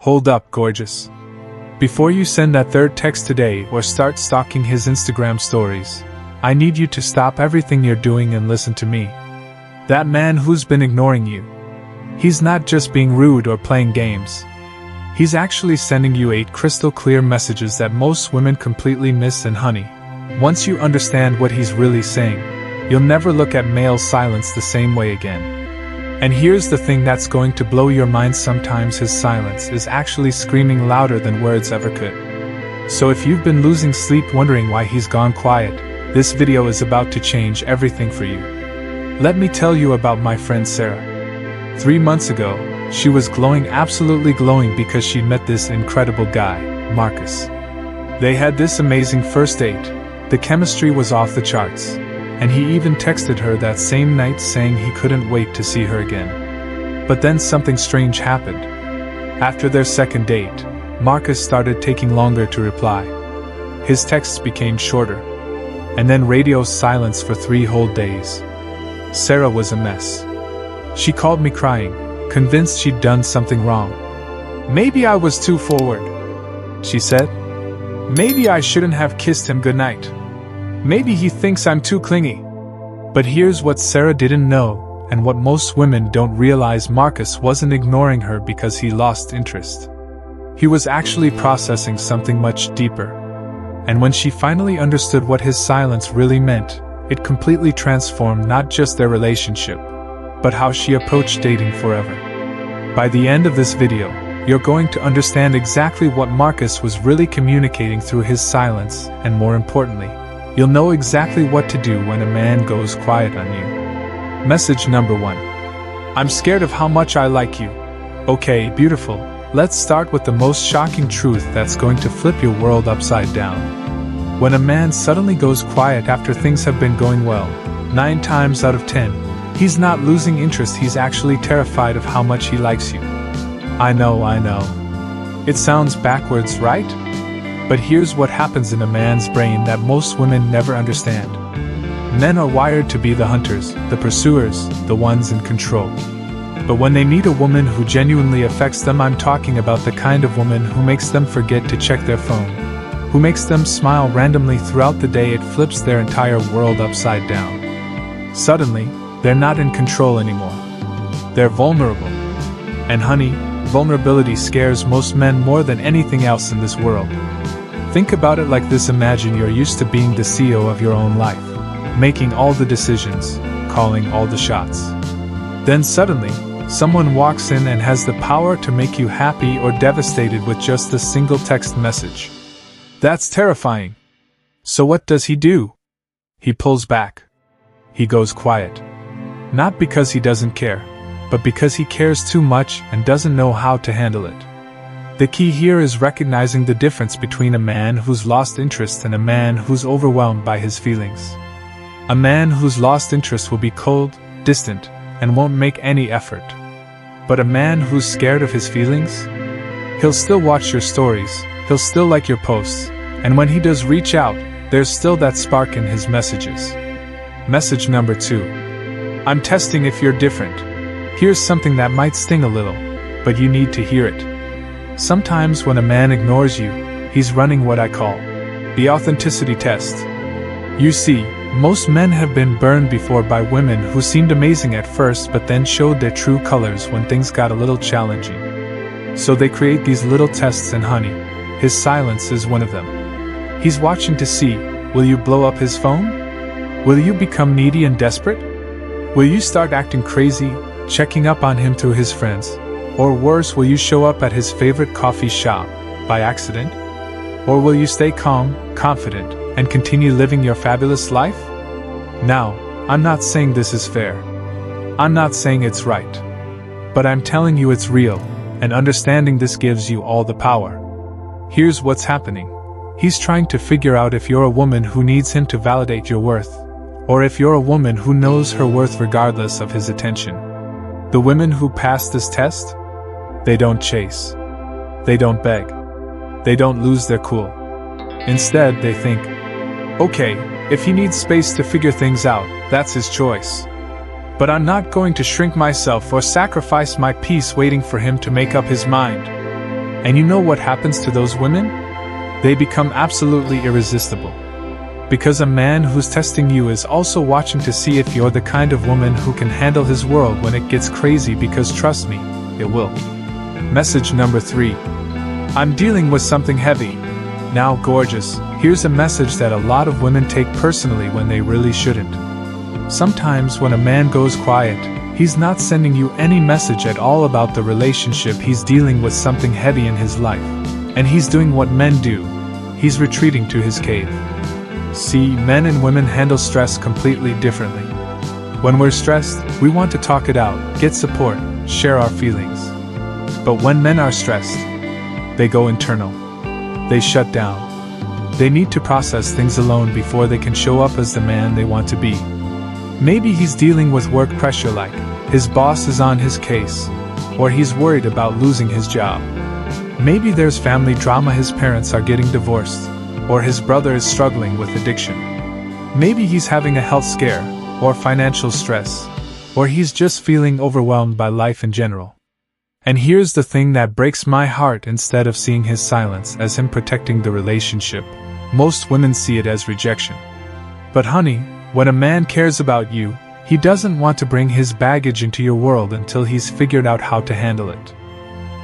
Hold up, gorgeous. Before you send that third text today or start stalking his Instagram stories, I need you to stop everything you're doing and listen to me. That man who's been ignoring you, he's not just being rude or playing games. He's actually sending you 8 crystal clear messages that most women completely miss. And honey, once you understand what he's really saying, you'll never look at male silence the same way again. And here's the thing that's going to blow your mind: sometimes his silence is actually screaming louder than words ever could. So if you've been losing sleep wondering why he's gone quiet, this video is about to change everything for you. Let me tell you about my friend Sarah. 3 months ago, she was glowing, absolutely glowing, because she'd met this incredible guy, Marcus. They had this amazing first date. The chemistry was off the charts, and he even texted her that same night saying he couldn't wait to see her again. But then something strange happened. After their second date, Marcus started taking longer to reply. His texts became shorter, and then radio silence for 3 whole days. Sarah was a mess. She called me crying, convinced she'd done something wrong. "Maybe I was too forward," she said. "Maybe I shouldn't have kissed him goodnight. Maybe he thinks I'm too clingy." But here's what Sarah didn't know, and what most women don't realize: Marcus wasn't ignoring her because he lost interest. He was actually processing something much deeper. And when she finally understood what his silence really meant, it completely transformed not just their relationship, but how she approached dating forever. By the end of this video, you're going to understand exactly what Marcus was really communicating through his silence, and more importantly, you'll know exactly what to do when a man goes quiet on you. Message number 1. I'm scared of how much I like you. Okay, beautiful. Let's start with the most shocking truth that's going to flip your world upside down. When a man suddenly goes quiet after things have been going well, 9 times out of 10, he's not losing interest, he's actually terrified of how much he likes you. I know. It sounds backwards, right? But here's what happens in a man's brain that most women never understand. Men are wired to be the hunters, the pursuers, the ones in control. But when they meet a woman who genuinely affects them, I'm talking about the kind of woman who makes them forget to check their phone, who makes them smile randomly throughout the day, it flips their entire world upside down. Suddenly, they're not in control anymore. They're vulnerable. And honey, vulnerability scares most men more than anything else in this world. Think about it like this: imagine you're used to being the CEO of your own life, making all the decisions, calling all the shots. Then suddenly, someone walks in and has the power to make you happy or devastated with just a single text message. That's terrifying. So what does he do? He pulls back. He goes quiet. Not because he doesn't care, but because he cares too much and doesn't know how to handle it. The key here is recognizing the difference between a man who's lost interest and a man who's overwhelmed by his feelings. A man who's lost interest will be cold, distant, and won't make any effort. But a man who's scared of his feelings? He'll still watch your stories, he'll still like your posts, and when he does reach out, there's still that spark in his messages. Message number 2. I'm testing if you're different. Here's something that might sting a little, but you need to hear it. Sometimes when a man ignores you, he's running what I call the authenticity test. You see, most men have been burned before by women who seemed amazing at first but then showed their true colors when things got a little challenging. So they create these little tests, and honey, his silence is one of them. He's watching to see, will you blow up his phone? Will you become needy and desperate? Will you start acting crazy, checking up on him through his friends? Or worse, will you show up at his favorite coffee shop by accident? Or will you stay calm, confident, and continue living your fabulous life? Now, I'm not saying this is fair. I'm not saying it's right. But I'm telling you it's real, and understanding this gives you all the power. Here's what's happening. He's trying to figure out if you're a woman who needs him to validate your worth, or if you're a woman who knows her worth regardless of his attention. The women who pass this test? They don't chase. They don't beg. They don't lose their cool. Instead, they think, okay, if he needs space to figure things out, that's his choice. But I'm not going to shrink myself or sacrifice my peace waiting for him to make up his mind. And you know what happens to those women? They become absolutely irresistible. Because a man who's testing you is also watching to see if you're the kind of woman who can handle his world when it gets crazy, because trust me, it will. Message number 3. I'm dealing with something heavy. Now, gorgeous, here's a message that a lot of women take personally when they really shouldn't. Sometimes when a man goes quiet, he's not sending you any message at all about the relationship. He's dealing with something heavy in his life. And he's doing what men do. He's retreating to his cave. See, men and women handle stress completely differently. When we're stressed, we want to talk it out, get support, share our feelings. But when men are stressed, they go internal. They shut down. They need to process things alone before they can show up as the man they want to be. Maybe he's dealing with work pressure, like his boss is on his case, or he's worried about losing his job. Maybe there's family drama, his parents are getting divorced, or his brother is struggling with addiction. Maybe he's having a health scare, or financial stress, or he's just feeling overwhelmed by life in general. And here's the thing that breaks my heart: instead of seeing his silence as him protecting the relationship, most women see it as rejection. But honey, when a man cares about you, he doesn't want to bring his baggage into your world until he's figured out how to handle it.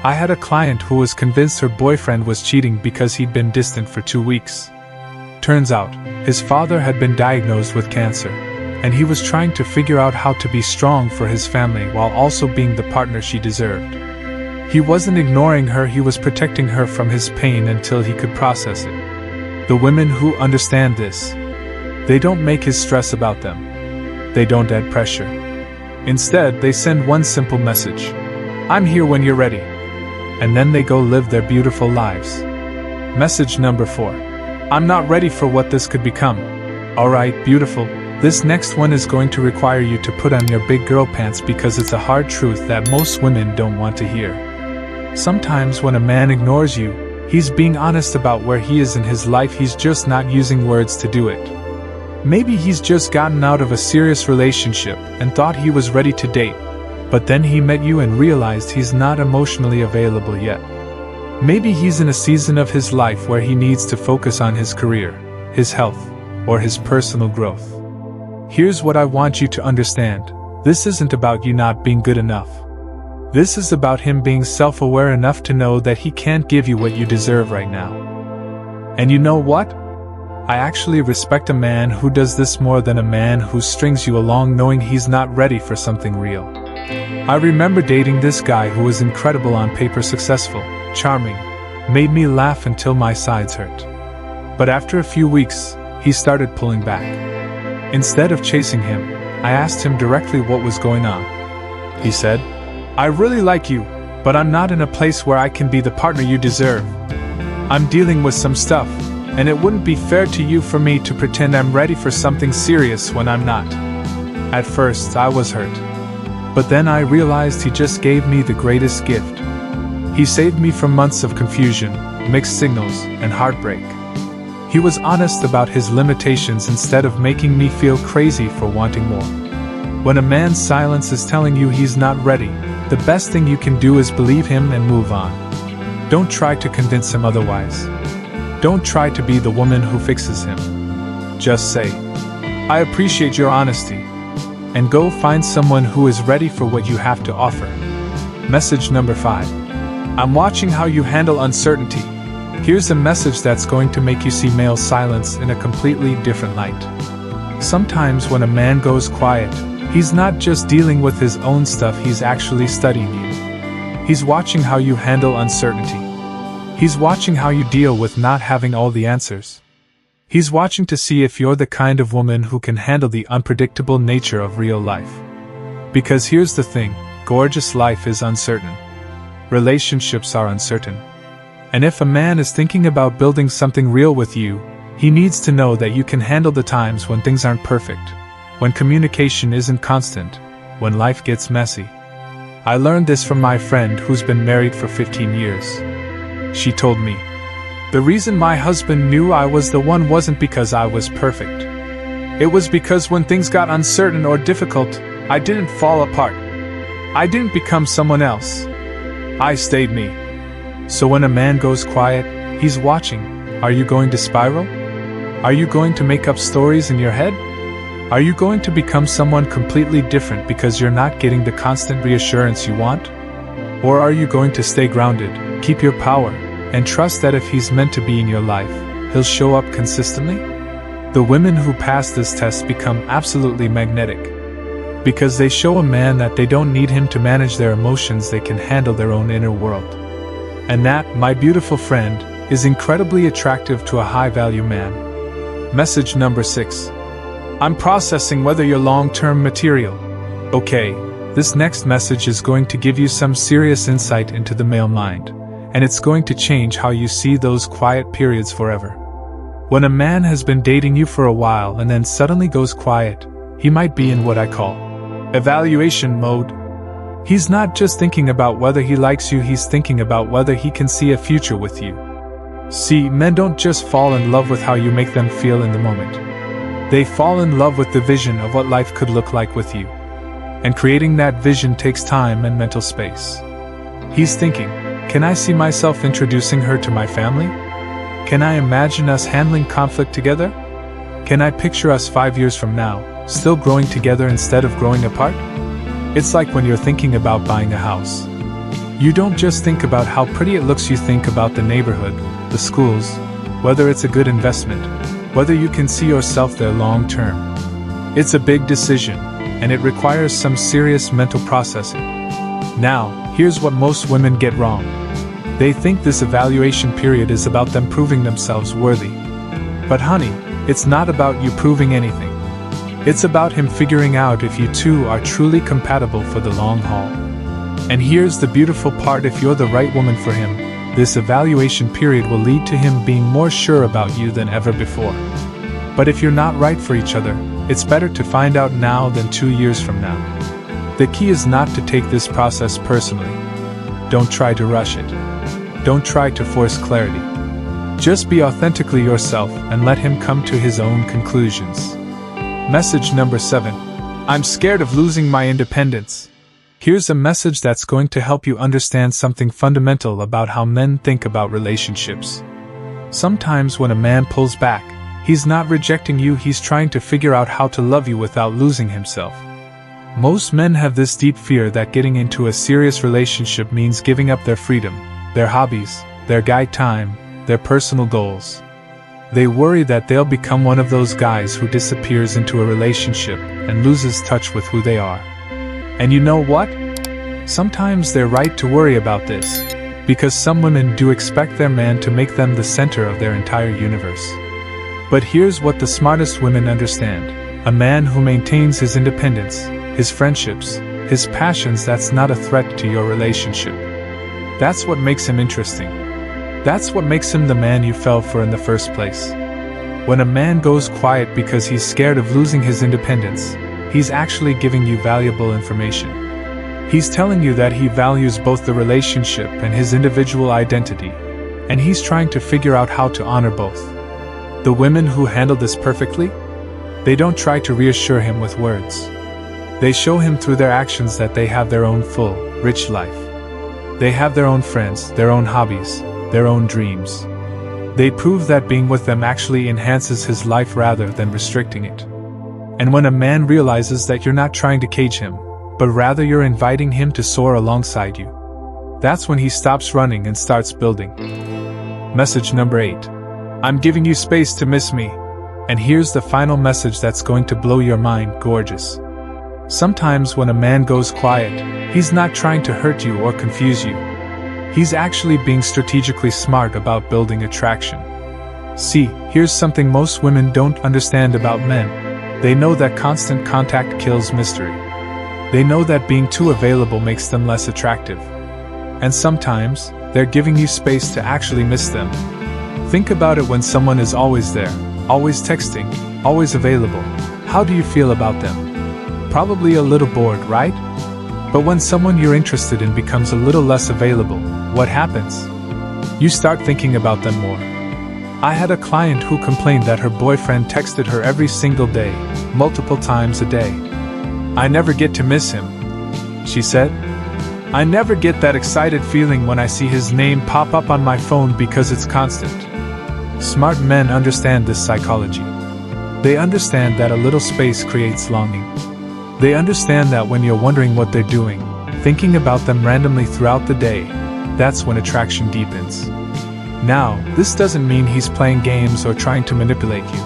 I had a client who was convinced her boyfriend was cheating because he'd been distant for 2 weeks. Turns out, his father had been diagnosed with cancer, and he was trying to figure out how to be strong for his family while also being the partner she deserved. He wasn't ignoring her, he was protecting her from his pain until he could process it. The women who understand this, they don't make his stress about them. They don't add pressure. Instead, they send one simple message: I'm here when you're ready. And then they go live their beautiful lives. Message number 4. I'm not ready for what this could become. Alright, beautiful. This next one is going to require you to put on your big girl pants, because it's a hard truth that most women don't want to hear. Sometimes when a man ignores you, he's being honest about where he is in his life. He's just not using words to do it. Maybe he's just gotten out of a serious relationship and thought he was ready to date, but then he met you and realized he's not emotionally available yet. Maybe he's in a season of his life where he needs to focus on his career, his health, or his personal growth. Here's what I want you to understand: this isn't about you not being good enough. This is about him being self-aware enough to know that he can't give you what you deserve right now. And you know what? I actually respect a man who does this more than a man who strings you along knowing he's not ready for something real. I remember dating this guy who was incredible on paper, successful, charming, made me laugh until my sides hurt. But after a few weeks, he started pulling back. Instead of chasing him, I asked him directly what was going on. He said, I really like you, but I'm not in a place where I can be the partner you deserve. I'm dealing with some stuff, and it wouldn't be fair to you for me to pretend I'm ready for something serious when I'm not. At first, I was hurt. But then I realized he just gave me the greatest gift. He saved me from months of confusion, mixed signals, and heartbreak. He was honest about his limitations instead of making me feel crazy for wanting more. When a man's silence is telling you he's not ready, the best thing you can do is believe him and move on. Don't try to convince him otherwise. Don't try to be the woman who fixes him. Just say, I appreciate your honesty, and go find someone who is ready for what you have to offer. Message number 5. I'm watching how you handle uncertainty. Here's a message that's going to make you see male silence in a completely different light. Sometimes when a man goes quiet, he's not just dealing with his own stuff, he's actually studying you. He's watching how you handle uncertainty. He's watching how you deal with not having all the answers. He's watching to see if you're the kind of woman who can handle the unpredictable nature of real life. Because here's the thing, gorgeous, life is uncertain. Relationships are uncertain. And if a man is thinking about building something real with you, he needs to know that you can handle the times when things aren't perfect, when communication isn't constant, when life gets messy. I learned this from my friend who's been married for 15 years. She told me, the reason my husband knew I was the one wasn't because I was perfect. It was because when things got uncertain or difficult, I didn't fall apart. I didn't become someone else. I stayed me. So when a man goes quiet, he's watching. Are you going to spiral? Are you going to make up stories in your head? Are you going to become someone completely different because you're not getting the constant reassurance you want? Or are you going to stay grounded, keep your power, and trust that if he's meant to be in your life, he'll show up consistently? The women who pass this test become absolutely magnetic. Because they show a man that they don't need him to manage their emotions, they can handle their own inner world. And that, my beautiful friend, is incredibly attractive to a high-value man. Message number 6. I'm processing whether you're long-term material. Okay, this next message is going to give you some serious insight into the male mind, and it's going to change how you see those quiet periods forever. When a man has been dating you for a while and then suddenly goes quiet, he might be in what I call evaluation mode. He's not just thinking about whether he likes you, he's thinking about whether he can see a future with you. See, men don't just fall in love with how you make them feel in the moment. They fall in love with the vision of what life could look like with you. And creating that vision takes time and mental space. He's thinking, can I see myself introducing her to my family? Can I imagine us handling conflict together? Can I picture us 5 years from now, still growing together instead of growing apart? It's like when you're thinking about buying a house. You don't just think about how pretty it looks, you think about the neighborhood, the schools, whether it's a good investment, whether you can see yourself there long term. It's a big decision, and it requires some serious mental processing. Now, here's what most women get wrong. They think this evaluation period is about them proving themselves worthy. But honey, it's not about you proving anything. It's about him figuring out if you two are truly compatible for the long haul. And here's the beautiful part: if you're the right woman for him, this evaluation period will lead to him being more sure about you than ever before. But if you're not right for each other, it's better to find out now than 2 years from now. The key is not to take this process personally. Don't try to rush it. Don't try to force clarity. Just be authentically yourself and let him come to his own conclusions. Message number 7. I'm scared of losing my independence. Here's a message that's going to help you understand something fundamental about how men think about relationships. Sometimes when a man pulls back, he's not rejecting you, he's trying to figure out how to love you without losing himself. Most men have this deep fear that getting into a serious relationship means giving up their freedom, their hobbies, their guy time, their personal goals. They worry that they'll become one of those guys who disappears into a relationship and loses touch with who they are. And you know what? Sometimes they're right to worry about this, because some women do expect their man to make them the center of their entire universe. But here's what the smartest women understand. A man who maintains his independence, his friendships, his passions, that's not a threat to your relationship. That's what makes him interesting. That's what makes him the man you fell for in the first place. When a man goes quiet because he's scared of losing his independence, he's actually giving you valuable information. He's telling you that he values both the relationship and his individual identity, and he's trying to figure out how to honor both. The women who handle this perfectly, they don't try to reassure him with words. They show him through their actions that they have their own full, rich life. They have their own friends, their own hobbies, their own dreams. They prove that being with them actually enhances his life rather than restricting it. And when a man realizes that you're not trying to cage him, but rather you're inviting him to soar alongside you, that's when he stops running and starts building. Message number 8. I'm giving you space to miss me. And here's the final message that's going to blow your mind, gorgeous. Sometimes when a man goes quiet, he's not trying to hurt you or confuse you. He's actually being strategically smart about building attraction. See, here's something most women don't understand about men. They know that constant contact kills mystery. They know that being too available makes them less attractive. And sometimes, they're giving you space to actually miss them. Think about it: when someone is always there, always texting, always available, how do you feel about them? Probably a little bored, right? But when someone you're interested in becomes a little less available, what happens? You start thinking about them more. I had a client who complained that her boyfriend texted her every single day, multiple times a day. I never get to miss him, she said. I never get that excited feeling when I see his name pop up on my phone because it's constant. Smart men understand this psychology. They understand that a little space creates longing. They understand that when you're wondering what they're doing, thinking about them randomly throughout the day, that's when attraction deepens. Now, this doesn't mean he's playing games or trying to manipulate you.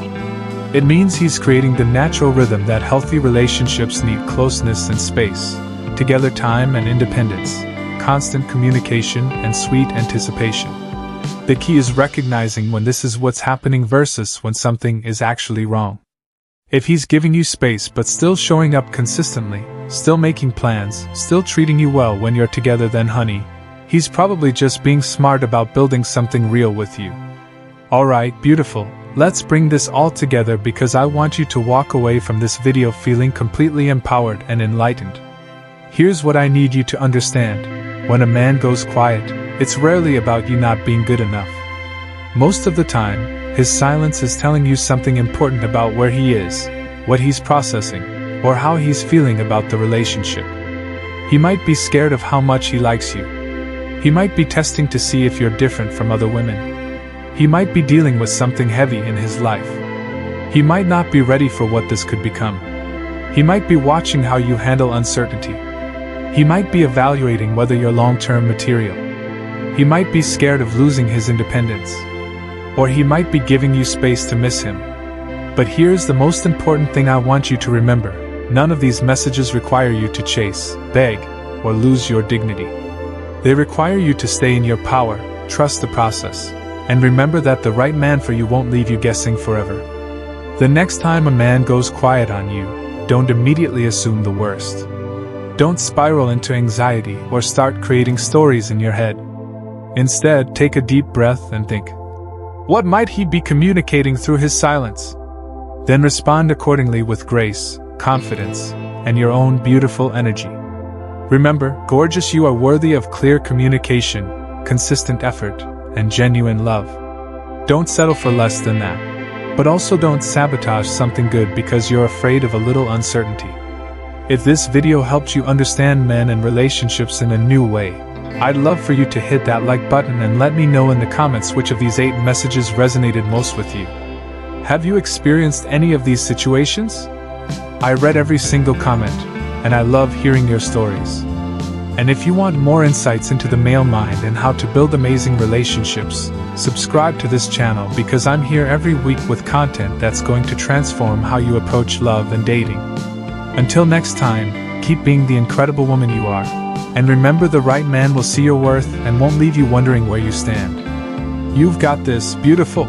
It means he's creating the natural rhythm that healthy relationships need: closeness and space, together time and independence, constant communication and sweet anticipation. The key is recognizing when this is what's happening versus when something is actually wrong. If he's giving you space but still showing up consistently, still making plans, still treating you well when you're together, then honey, he's probably just being smart about building something real with you. Alright, beautiful, let's bring this all together because I want you to walk away from this video feeling completely empowered and enlightened. Here's what I need you to understand. When a man goes quiet, it's rarely about you not being good enough. Most of the time, his silence is telling you something important about where he is, what he's processing, or how he's feeling about the relationship. He might be scared of how much he likes you. He might be testing to see if you're different from other women. He might be dealing with something heavy in his life. He might not be ready for what this could become. He might be watching how you handle uncertainty. He might be evaluating whether you're long-term material. He might be scared of losing his independence. Or he might be giving you space to miss him. But here's the most important thing I want you to remember. None of these messages require you to chase, beg, or lose your dignity. They require you to stay in your power, trust the process, and remember that the right man for you won't leave you guessing forever. The next time a man goes quiet on you, don't immediately assume the worst. Don't spiral into anxiety or start creating stories in your head. Instead, take a deep breath and think, what might he be communicating through his silence? Then respond accordingly with grace, confidence, and your own beautiful energy. Remember, gorgeous, you are worthy of clear communication, consistent effort, and genuine love. Don't settle for less than that. But also don't sabotage something good because you're afraid of a little uncertainty. If this video helped you understand men and relationships in a new way, I'd love for you to hit that like button and let me know in the comments which of these 8 messages resonated most with you. Have you experienced any of these situations? I read every single comment, and I love hearing your stories. And if you want more insights into the male mind and how to build amazing relationships, subscribe to this channel because I'm here every week with content that's going to transform how you approach love and dating. Until next time, keep being the incredible woman you are. And remember, the right man will see your worth and won't leave you wondering where you stand. You've got this, beautiful.